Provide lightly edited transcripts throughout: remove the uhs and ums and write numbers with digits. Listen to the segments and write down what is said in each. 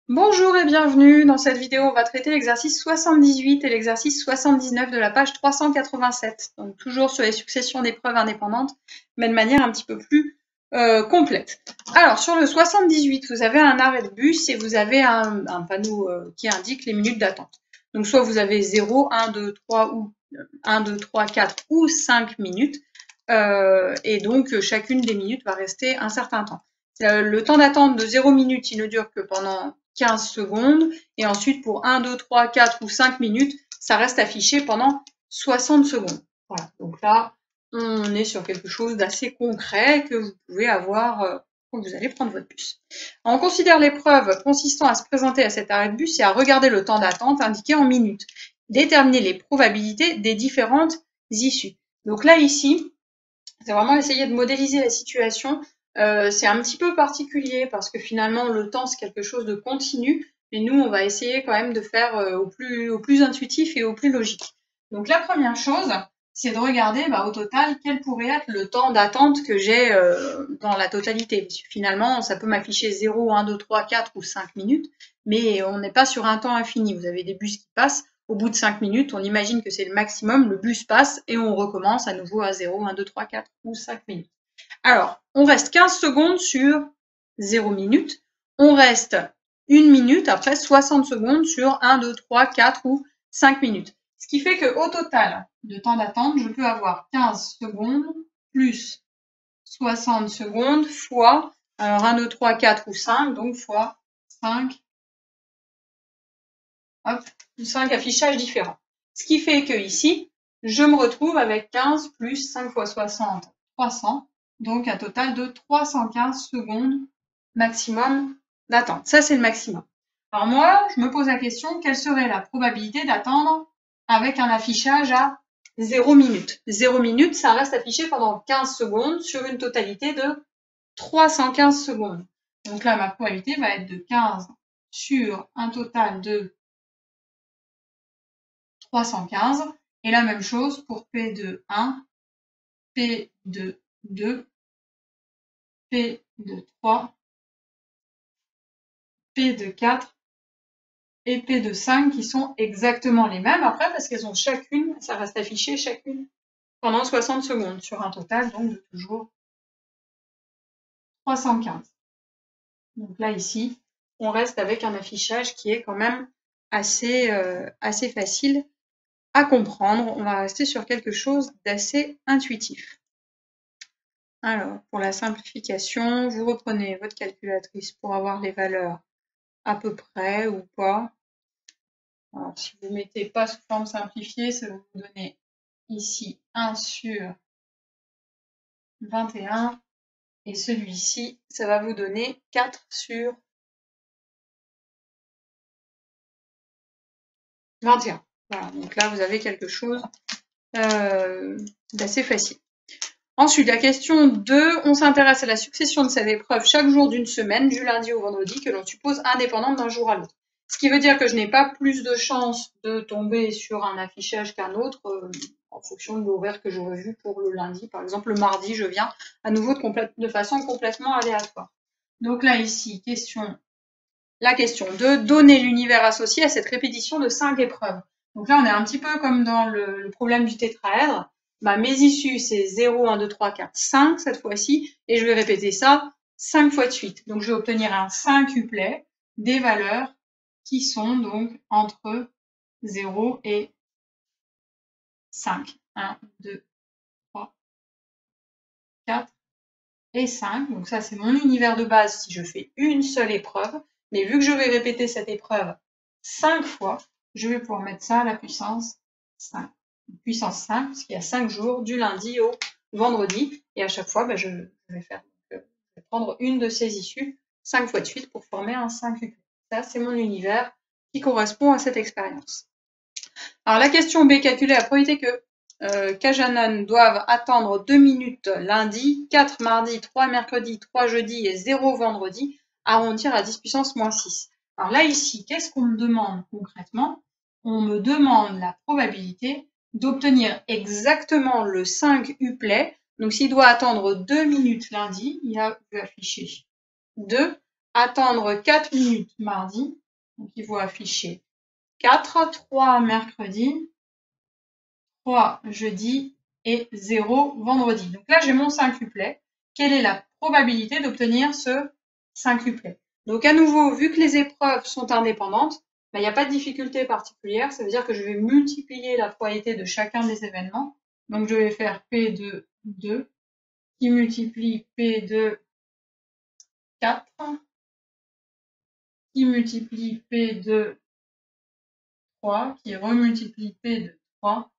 Bonjour et bienvenue. Dans cette vidéo, on va traiter l'exercice 78 et l'exercice 79 de la page 387. Donc toujours sur les successions d'épreuves indépendantes, mais de manière un petit peu plus complète. Alors sur le 78, vous avez un arrêt de bus et vous avez un panneau qui indique les minutes d'attente. Donc soit vous avez 0, 1, 2, 3 ou 1, 2, 3, 4 ou 5 minutes. Et donc chacune des minutes va rester un certain temps. Le temps d'attente de 0 minutes, il ne dure que pendant 15 secondes. Et ensuite, pour 1, 2, 3, 4 ou 5 minutes, ça reste affiché pendant 60 secondes. Voilà. Donc là, on est sur quelque chose d'assez concret que vous pouvez avoir quand vous allez prendre votre bus. On considère l'épreuve consistant à se présenter à cet arrêt de bus et à regarder le temps d'attente indiqué en minutes. Déterminer les probabilités des différentes issues. Donc là, ici, c'est vraiment essayer de modéliser la situation. C'est un petit peu particulier parce que finalement, le temps, c'est quelque chose de continu. Mais nous, on va essayer quand même de faire au plus intuitif et au plus logique. Donc la première chose, c'est de regarder au total quel pourrait être le temps d'attente que j'ai dans la totalité. Parce que finalement, ça peut m'afficher 0, 1, 2, 3, 4 ou 5 minutes, mais on n'est pas sur un temps infini. Vous avez des bus qui passent. Au bout de 5 minutes, on imagine que c'est le maximum, le bus passe et on recommence à nouveau à 0, 1, 2, 3, 4 ou 5 minutes. Alors, on reste 15 secondes sur 0 minutes. On reste 1 minute après 60 secondes sur 1, 2, 3, 4 ou 5 minutes. Ce qui fait qu'au total de temps d'attente, je peux avoir 15 secondes plus 60 secondes fois, alors 1, 2, 3, 4 ou 5, donc fois 5. Hop, 5 affichages différents. Ce qui fait que ici, je me retrouve avec 15 plus 5 fois 60, 300, donc un total de 315 secondes maximum d'attente. Ça, c'est le maximum. Alors moi, je me pose la question, quelle serait la probabilité d'attendre avec un affichage à 0 minutes? 0 minutes, ça reste affiché pendant 15 secondes sur une totalité de 315 secondes. Donc là, ma probabilité va être de 15 sur un total de 315. Et la même chose pour P de 1, P de 2, P de 3, P de 4 et P de 5 qui sont exactement les mêmes après parce qu'elles ont chacune, ça reste affiché chacune pendant 60 secondes sur un total donc de toujours 315. Donc là ici, on reste avec un affichage qui est quand même assez facile à comprendre. On va rester sur quelque chose d'assez intuitif. Alors, pour la simplification, vous reprenez votre calculatrice pour avoir les valeurs à peu près ou pas. Alors, si vous ne mettez pas sous forme simplifiée, ça va vous donner ici 1 sur 21 et celui-ci, ça va vous donner 4 sur 21. Voilà, donc là, vous avez quelque chose d'assez facile. Ensuite, la question 2, on s'intéresse à la succession de cette épreuve chaque jour d'une semaine, du lundi au vendredi, que l'on suppose indépendante d'un jour à l'autre. Ce qui veut dire que je n'ai pas plus de chances de tomber sur un affichage qu'un autre en fonction de l'horaire que j'aurais vu pour le lundi. Par exemple, le mardi, je viens à nouveau de façon complètement aléatoire. Donc là, ici, la question 2, donner l'univers associé à cette répétition de 5 épreuves. Donc là, on est un petit peu comme dans le problème du tétraèdre. Mes issues, c'est 0, 1, 2, 3, 4, 5 cette fois-ci, et je vais répéter ça 5 fois de suite. Donc je vais obtenir un 5-uplet des valeurs qui sont donc entre 0 et 5. 1, 2, 3, 4 et 5. Donc ça, c'est mon univers de base si je fais une seule épreuve. Mais vu que je vais répéter cette épreuve 5 fois, je vais pouvoir mettre ça à la puissance 5. Puissance 5, parce qu'il y a 5 jours, du lundi au vendredi. Et à chaque fois, je vais prendre une de ces issues 5 fois de suite pour former un 5-uplet. Ça, c'est mon univers qui correspond à cette expérience. Alors la question B, calculer la probabilité que Kajanan doivent attendre 2 minutes lundi, 4 mardi, 3 mercredi, 3 jeudi et 0 vendredi, arrondir à 10 puissance moins 6. Alors là, ici, qu'est-ce qu'on me demande concrètement? On me demande la probabilité d'obtenir exactement le 5-uplet. Donc s'il doit attendre 2 minutes lundi, il a affiché 2, attendre 4 minutes mardi. Donc, il faut afficher 4, 3 mercredi, 3 jeudi et 0 vendredi. Donc là, j'ai mon quintuplet. Quelle est la probabilité d'obtenir ce quintuplet? Donc à nouveau, vu que les épreuves sont indépendantes, il n'y a pas de difficulté particulière. Ça veut dire que je vais multiplier la probabilité de chacun des événements. Donc je vais faire P de 2 qui multiplie P de 4 qui multiplie P de 3 qui remultiplie P de 3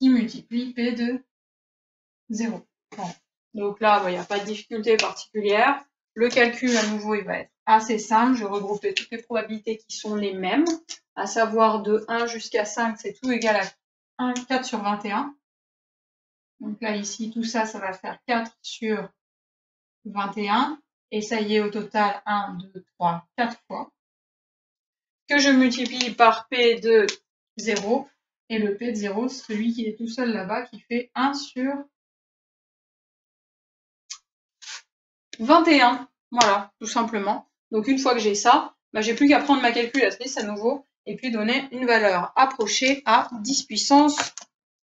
qui multiplie P de 0. Bon. Donc là, il n'y a pas de difficulté particulière. Le calcul, à nouveau, il va être assez simple. Je vais regrouper toutes les probabilités qui sont les mêmes, à savoir de 1 jusqu'à 5, c'est tout égal à 1, 4 sur 21. Donc là, ici, tout ça, ça va faire 4 sur 21. Et ça y est, au total, 1, 2, 3, 4 fois. Que je multiplie par P de 0. Et le P de 0, c'est celui qui est tout seul là-bas, qui fait 1 sur 21. Voilà, tout simplement. Donc une fois que j'ai ça, j'ai plus qu'à prendre ma calculatrice à nouveau et puis donner une valeur approchée à 10 puissance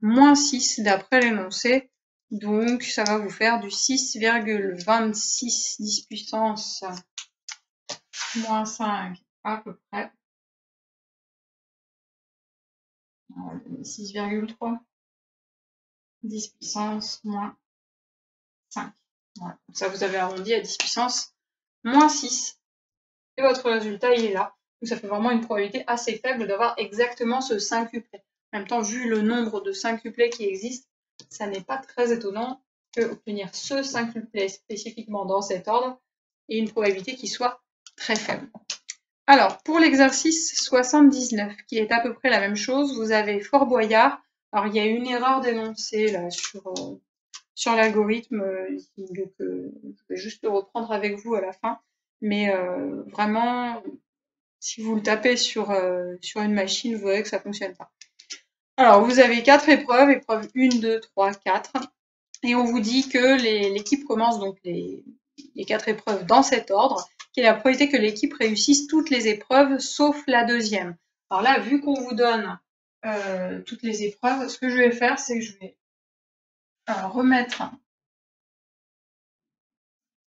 moins 6 d'après l'énoncé. Donc ça va vous faire du 6,26 10 puissance moins 5 à peu près. 6,3 10 puissance moins 5. Voilà. Ça, vous avez arrondi à 10 puissance moins 6. Et votre résultat, il est là. Donc, ça fait vraiment une probabilité assez faible d'avoir exactement ce quintuplet. En même temps, vu le nombre de quintuplets qui existent, ça n'est pas très étonnant qu'obtenir ce quintuplet spécifiquement dans cet ordre ait une probabilité qui soit très faible. Alors, pour l'exercice 79, qui est à peu près la même chose, vous avez Fort Boyard. Alors, il y a une erreur d'énoncé là sur l'algorithme, donc je vais juste le reprendre avec vous à la fin. Mais vraiment, si vous le tapez sur une machine, vous verrez que ça ne fonctionne pas. Alors, vous avez 4 épreuves, épreuve 1, 2, 3, 4. Et on vous dit que l'équipe commence donc les 4 épreuves dans cet ordre, qui est la probabilité que l'équipe réussisse toutes les épreuves sauf la deuxième. Alors là, vu qu'on vous donne toutes les épreuves, ce que je vais faire, c'est que je vais remettre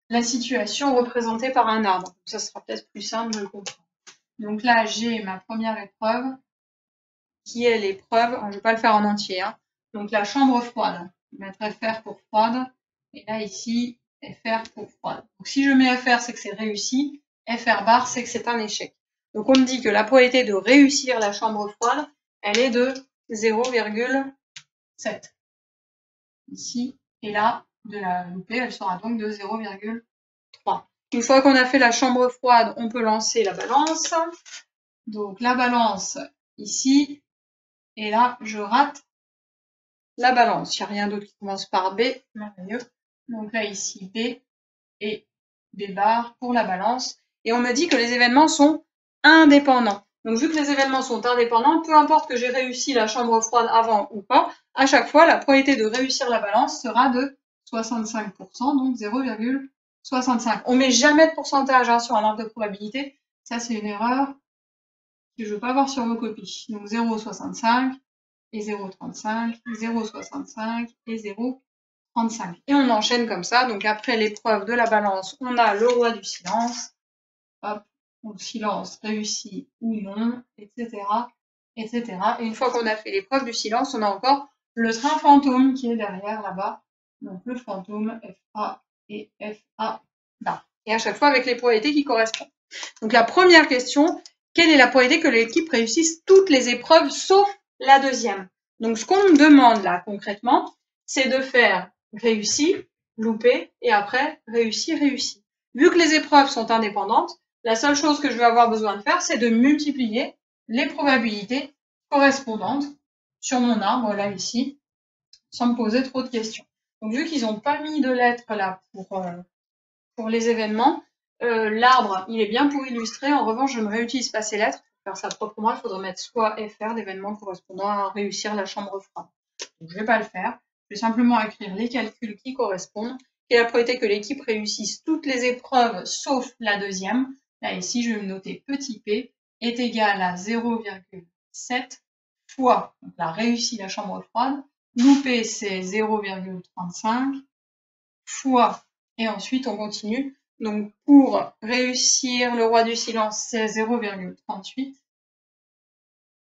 la situation représentée par un arbre. Ça sera peut-être plus simple de le comprendre. Donc là, j'ai ma première épreuve, qui est l'épreuve, je ne vais pas le faire en entier, hein. Donc la chambre froide, je vais mettre FR pour froide, et là ici, FR pour froide. Donc si je mets FR, c'est que c'est réussi, FR bar, c'est que c'est un échec. Donc on me dit que la probabilité de réussir la chambre froide, elle est de 0,7. Ici, et là, de la louper, elle sera donc de 0,3. Une fois qu'on a fait la chambre froide, on peut lancer la balance. Donc la balance ici, et là, je rate la balance. Il n'y a rien d'autre qui commence par B, merveilleux. Donc là, ici, B et B bar pour la balance. Et on me dit que les événements sont indépendants. Donc vu que les événements sont indépendants, peu importe que j'ai réussi la chambre froide avant ou pas, à chaque fois, la probabilité de réussir la balance sera de 65%, donc 0,65. On ne met jamais de pourcentage sur un arbre de probabilité. Ça, c'est une erreur que je ne veux pas voir sur vos copies. Donc 0,65 et 0,35, 0,65 et 0,35. Et on enchaîne comme ça. Donc après l'épreuve de la balance, on a le roi du silence. Hop, donc silence réussi ou non, etc., etc. Et une fois qu'on a fait l'épreuve du silence, on a encore le train fantôme qui est derrière là-bas. Donc le fantôme, FA et FA bar. Et à chaque fois avec les probabilités qui correspondent. Donc la première question, quelle est la probabilité que l'équipe réussisse toutes les épreuves sauf la deuxième? Donc ce qu'on me demande là concrètement, c'est de faire réussi, loupé et après réussi, réussi. Vu que les épreuves sont indépendantes, la seule chose que je vais avoir besoin de faire, c'est de multiplier les probabilités correspondantes sur mon arbre là ici, sans me poser trop de questions. Donc vu qu'ils n'ont pas mis de lettres là pour les événements, l'arbre, il est bien pour illustrer. En revanche, je ne réutilise pas ces lettres. Pour faire ça proprement, il faudrait mettre soit FR d'événements correspondant à réussir la chambre froide. Donc, je ne vais pas le faire. Je vais simplement écrire les calculs qui correspondent. Et la probabilité que l'équipe réussisse toutes les épreuves sauf la deuxième. Là, ici, je vais me noter petit p est égal à 0,7 fois, donc là, réussi la chambre froide, nous p c'est 0,35 fois, et ensuite on continue. Donc pour réussir le roi du silence, c'est 0,38.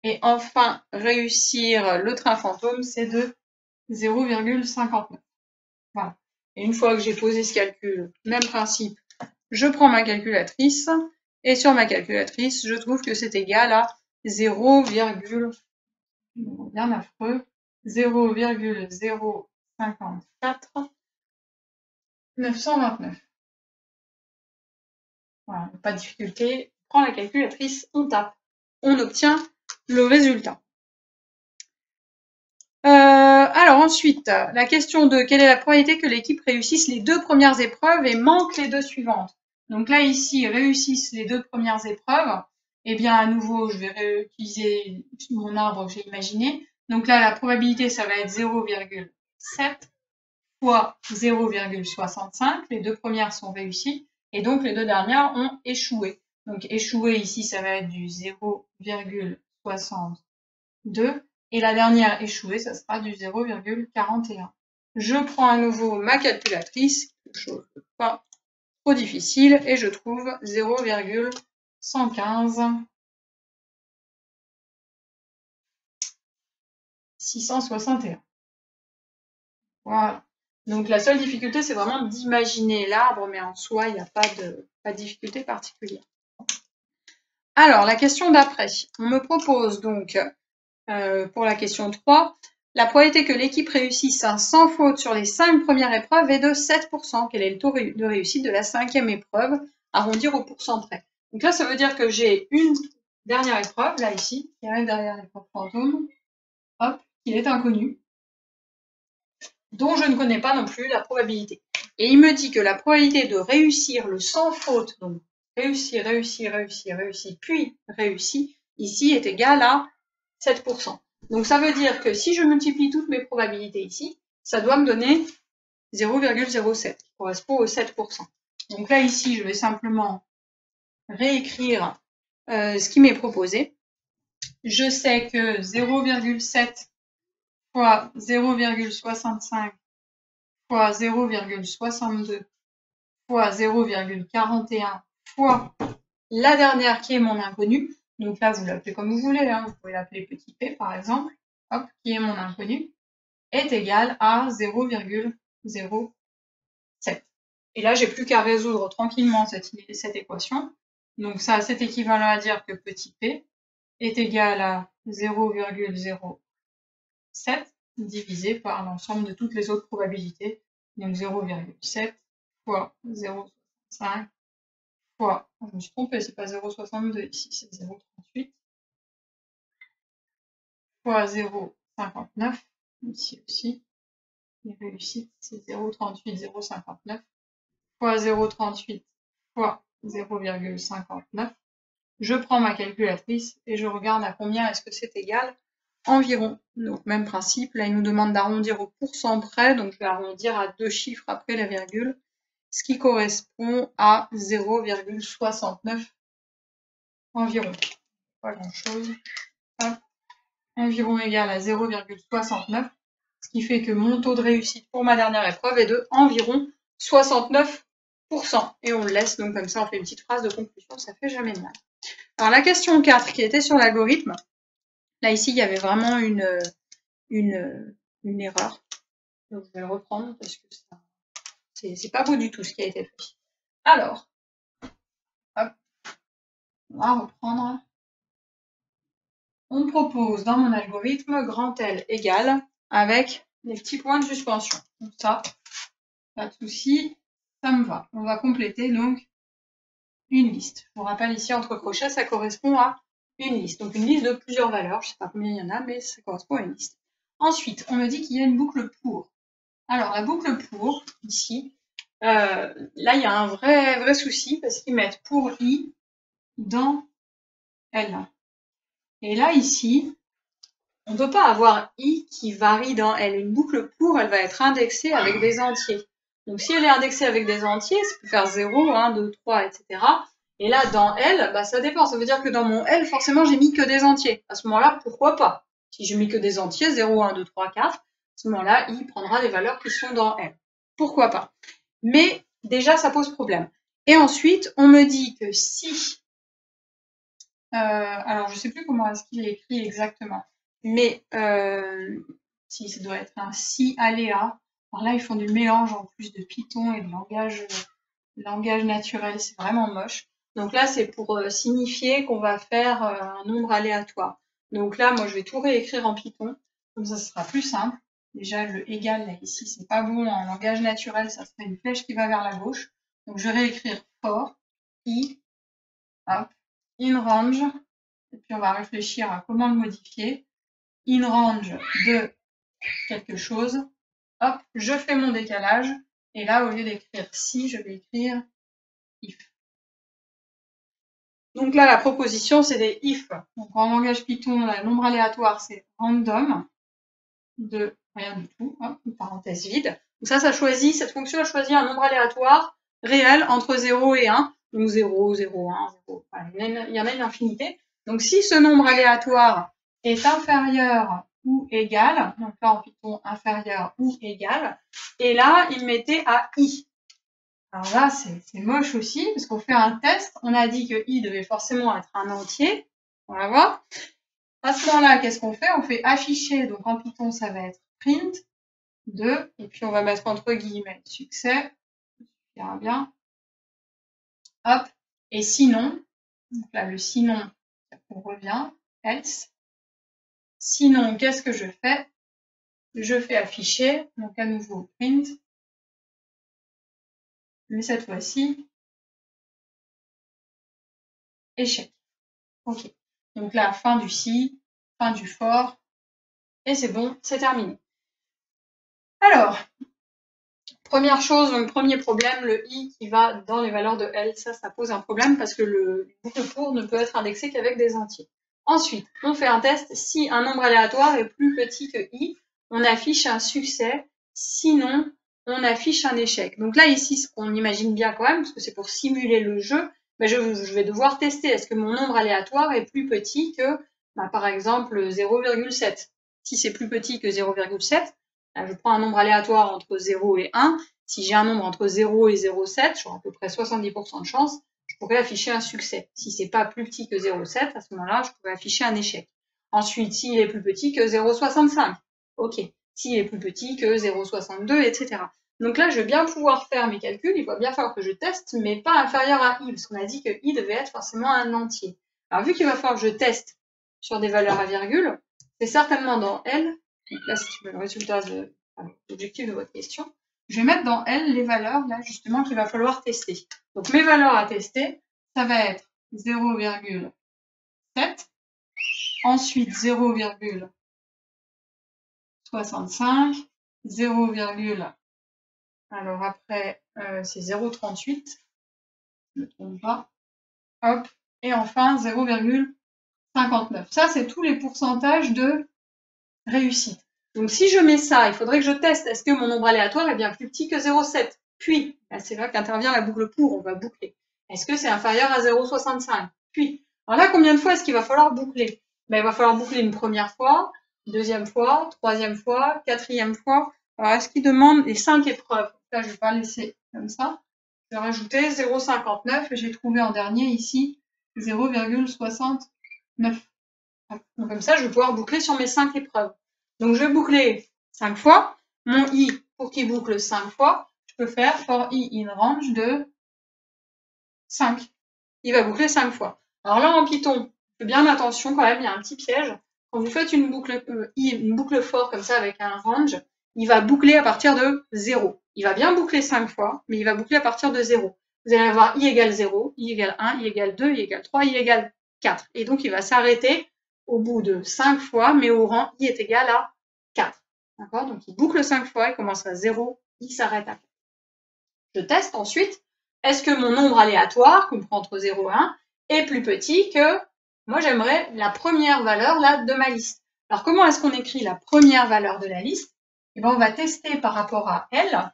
Et enfin, réussir le train fantôme, c'est de 0,59. Voilà. Et une fois que j'ai posé ce calcul, même principe, je prends ma calculatrice, et sur ma calculatrice, je trouve que c'est égal à bien affreux, 0,054 929. Voilà, pas de difficulté, on prend la calculatrice, on tape, on obtient le résultat. Alors ensuite, la question de quelle est la probabilité que l'équipe réussisse les 2 premières épreuves et manque les 2 suivantes. Donc là, ici, réussissent les 2 premières épreuves. Eh bien, à nouveau, je vais réutiliser mon arbre que j'ai imaginé. Donc là, la probabilité, ça va être 0,7 fois 0,65. Les 2 premières sont réussies. Et donc, les 2 dernières ont échoué. Donc, échoué, ici, ça va être du 0,62. Et la dernière échouée, ça sera du 0,41. Je prends à nouveau ma calculatrice, chose pas trop difficile, et je trouve 0,115 661. Voilà. Donc la seule difficulté, c'est vraiment d'imaginer l'arbre, mais en soi, il n'y a pas de difficulté particulière. Alors, la question d'après. On me propose donc, pour la question 3, la probabilité que l'équipe réussisse sans faute sur les 5 premières épreuves est de 7%. Quel est le taux de réussite de la 5e épreuve? Arrondir au pourcent près. Donc là, ça veut dire que j'ai une dernière épreuve, là, ici, qui arrive derrière l'épreuve fantôme, hop, qui est inconnue, dont je ne connais pas non plus la probabilité. Et il me dit que la probabilité de réussir le sans faute, donc réussir, puis réussi, ici est égale à 7%. Donc ça veut dire que si je multiplie toutes mes probabilités ici, ça doit me donner 0,07, qui correspond au 7%. Donc là, ici, je vais simplement réécrire ce qui m'est proposé. Je sais que 0,7 fois 0,65 fois 0,62 fois 0,41 fois la dernière qui est mon inconnu. Donc là, vous l'appelez comme vous voulez, hein. Vous pouvez l'appeler petit p par exemple, hop, qui est mon inconnu, est égal à 0,07. Et là, j'ai plus qu'à résoudre tranquillement cette équation. Donc ça, c'est équivalent à dire que petit p est égal à 0,07 divisé par l'ensemble de toutes les autres probabilités. Donc 0,7 fois 0,65 fois, je me suis trompée, c'est pas 0,62 ici, c'est 0,38 fois 0,59 ici aussi. Les réussites, c'est 0,38, 0,59 fois 0,38 fois 0,59. Je prends ma calculatrice et je regarde à combien est-ce que c'est égal environ. Donc même principe, là il nous demande d'arrondir au pourcent près, donc je vais arrondir à 2 chiffres après la virgule, ce qui correspond à 0,69 environ. Pas grand chose. Hop. Environ égal à 0,69, ce qui fait que mon taux de réussite pour ma dernière épreuve est de environ 69%. Et on le laisse donc comme ça, on fait une petite phrase de conclusion, ça fait jamais de mal. Alors la question 4 qui était sur l'algorithme, là ici il y avait vraiment une erreur. Donc je vais le reprendre parce que c'est pas beau du tout ce qui a été fait. Alors, hop, on va reprendre. On propose dans mon algorithme grand L égale avec les petits points de suspension. Donc ça, pas de souci, ça me va. On va compléter donc une liste. Je vous rappelle ici entre crochets, ça correspond à une liste. Donc une liste de plusieurs valeurs, je ne sais pas combien il y en a, mais ça correspond à une liste. Ensuite, on me dit qu'il y a une boucle pour. Alors la boucle pour, ici, là il y a un vrai souci parce qu'ils mettent pour i dans L. Et là ici, on ne peut pas avoir i qui varie dans L. Une boucle pour, elle va être indexée avec des entiers. Donc si elle est indexée avec des entiers, ça peut faire 0, 1, 2, 3, etc. Et là, dans L, bah, ça dépend. Ça veut dire que dans mon L, forcément, j'ai mis que des entiers. À ce moment-là, pourquoi pas? Si je mets que des entiers, 0, 1, 2, 3, 4, à ce moment-là, il prendra les valeurs qui sont dans L. Pourquoi pas? Mais déjà, ça pose problème. Et ensuite, on me dit que si... alors, je sais plus comment est-ce qu'il est écrit exactement. Mais si, ça doit être un si aléa. Alors là, ils font du mélange en plus de Python et de langage naturel. C'est vraiment moche. Donc là, c'est pour signifier qu'on va faire un nombre aléatoire. Donc là, moi, je vais tout réécrire en Python. Comme ça, ce sera plus simple. Déjà, le égal, là, ici, c'est pas bon. En langage naturel, ça serait une flèche qui va vers la gauche. Donc, je vais réécrire for, i, hop, in range. Et puis, on va réfléchir à comment le modifier. In range de quelque chose. Hop, je fais mon décalage. Et là, au lieu d'écrire si, je vais écrire if. Donc là, la proposition, c'est des if. Donc en langage Python, le nombre aléatoire, c'est random de rien du tout, hop, une parenthèse vide. Donc ça choisit, cette fonction a choisi un nombre aléatoire réel entre 0 et 1. Donc 0, 0, 1, 0. Enfin, il y en a une infinité. Donc si ce nombre aléatoire est inférieur ou égal, donc là en Python, inférieur ou égal, et là, il mettait à i. Alors là, c'est moche aussi, parce qu'on fait un test. On a dit que i devait forcément être un entier. On va voir. À ce moment-là, qu'est-ce qu'on fait? On fait afficher. Donc en Python, ça va être print 2. Et puis on va mettre entre guillemets succès. Ça ira bien. Hop. Et sinon, donc là, le sinon, on revient. Else. Sinon, qu'est-ce que je fais? Je fais afficher. Donc à nouveau, print. Mais cette fois-ci, échec. Ok. Donc là, fin du si, fin du for, et c'est bon, c'est terminé. Alors, première chose, donc premier problème, le i qui va dans les valeurs de L, ça pose un problème parce que le boucle pour ne peut être indexé qu'avec des entiers. Ensuite, on fait un test, si un nombre aléatoire est plus petit que i, on affiche un succès, sinon on affiche un échec. Donc là, ici, ce qu'on imagine bien quand même, parce que c'est pour simuler le jeu, ben je vais devoir tester, est-ce que mon nombre aléatoire est plus petit que, ben, par exemple, 0,7. Si c'est plus petit que 0,7, je prends un nombre aléatoire entre 0 et 1. Si j'ai un nombre entre 0 et 0,7, j'aurai à peu près 70% de chance, je pourrais afficher un succès. Si c'est pas plus petit que 0,7, à ce moment-là, je pourrais afficher un échec. Ensuite, s'il est plus petit que 0,65, ok. S'il est plus petit que 0,62, etc. Donc là, je vais bien pouvoir faire mes calculs, il va bien falloir que je teste, mais pas inférieur à i, parce qu'on a dit que i devait être forcément un entier. Alors vu qu'il va falloir que je teste sur des valeurs à virgule, c'est certainement dans L. Donc là, si tu veux le résultat de l'objectif de votre question, je vais mettre dans L les valeurs là justement qu'il va falloir tester. Donc mes valeurs à tester, ça va être 0,7, ensuite 0,65, 0, alors après c'est 0,38, je ne me trompe pas, hop, et enfin 0,59. Ça c'est tous les pourcentages de réussite. Donc si je mets ça, il faudrait que je teste, est-ce que mon nombre aléatoire est bien plus petit que 0,7? Puis, c'est là qu'intervient la boucle pour, on va boucler. Est-ce que c'est inférieur à 0,65? Puis, alors là, combien de fois est-ce qu'il va falloir boucler? Ben, il va falloir boucler une première fois, deuxième fois, troisième fois, quatrième fois. Alors, est-ce qu'il demande les 5 épreuves? Là, je ne vais pas laisser comme ça. Je vais rajouter 0,59 et j'ai trouvé en dernier ici 0,69. Donc comme ça, je vais pouvoir boucler sur mes 5 épreuves. Donc, je vais boucler 5 fois. Mon i, pour qu'il boucle 5 fois, je peux faire for i in range de 5. Il va boucler 5 fois. Alors là, en Python, faites bien attention quand même, il y a un petit piège. Quand vous faites une boucle for comme ça avec un range, il va boucler à partir de 0. Il va bien boucler 5 fois, mais il va boucler à partir de 0. Vous allez avoir i égale 0, i égale 1, i égale 2, i égale 3, i égale 4. Et donc, il va s'arrêter au bout de 5 fois, mais au rang i est égal à 4. D'accord? Donc, il boucle 5 fois, il commence à 0, i s'arrête à 4. Je teste ensuite, est-ce que mon nombre aléatoire, qui comprend entre 0 et 1, est plus petit que, moi j'aimerais la première valeur là, de ma liste. Alors, comment est-ce qu'on écrit la première valeur de la liste? Eh bien, on va tester par rapport à L.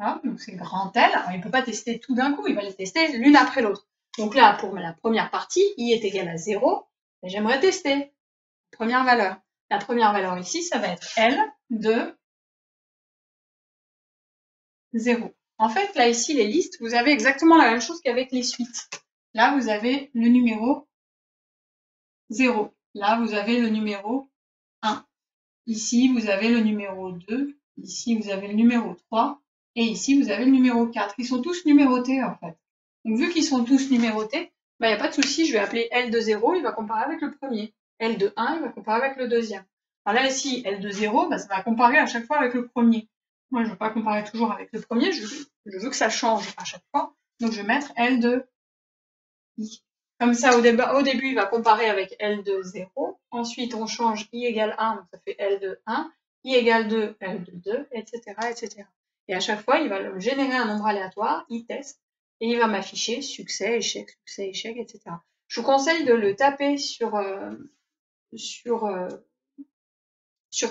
Hein, donc, c'est grand L. Alors, il ne peut pas tester tout d'un coup, il va les tester l'une après l'autre. Donc là, pour la première partie, i est égal à 0, et j'aimerais tester la première valeur. La première valeur ici, ça va être L de 0. En fait, là, ici, les listes, vous avez exactement la même chose qu'avec les suites. Là, vous avez le numéro 0. Là, vous avez le numéro 1. Ici, vous avez le numéro 2. Ici, vous avez le numéro 3. Et ici, vous avez le numéro 4. Ils sont tous numérotés, en fait. Donc, vu qu'ils sont tous numérotés, il n'y a pas de souci, je vais appeler L de 0, il va comparer avec le premier. L de 1, il va comparer avec le deuxième. Alors là, ici, L de 0, ça va comparer à chaque fois avec le premier. Moi, je ne veux pas comparer toujours avec le premier, je veux que ça change à chaque fois. Donc, je vais mettre L de I. Comme ça, au début, il va comparer avec L de 0. Ensuite, on change I égale 1, donc ça fait L de 1. I égale 2, L de 2, etc., etc. Et à chaque fois, il va générer un nombre aléatoire, I teste, et il va m'afficher succès, échec, etc. Je vous conseille de le taper sur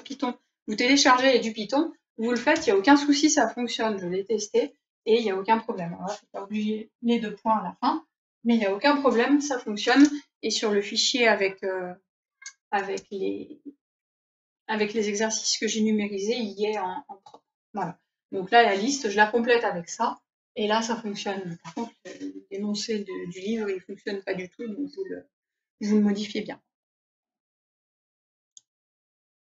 Python. Vous téléchargez du Python, vous le faites, il n'y a aucun souci, ça fonctionne. Je l'ai testé et il n'y a aucun problème. Alors là, je ne suis pas obligé les 2 points à la fin, mais il n'y a aucun problème, ça fonctionne. Et sur le fichier avec les exercices que j'ai numérisés, il y est en propre. Voilà. Donc là, la liste, je la complète avec ça. Et là, ça fonctionne. Par contre, l'énoncé du livre, il ne fonctionne pas du tout, donc vous le modifiez bien.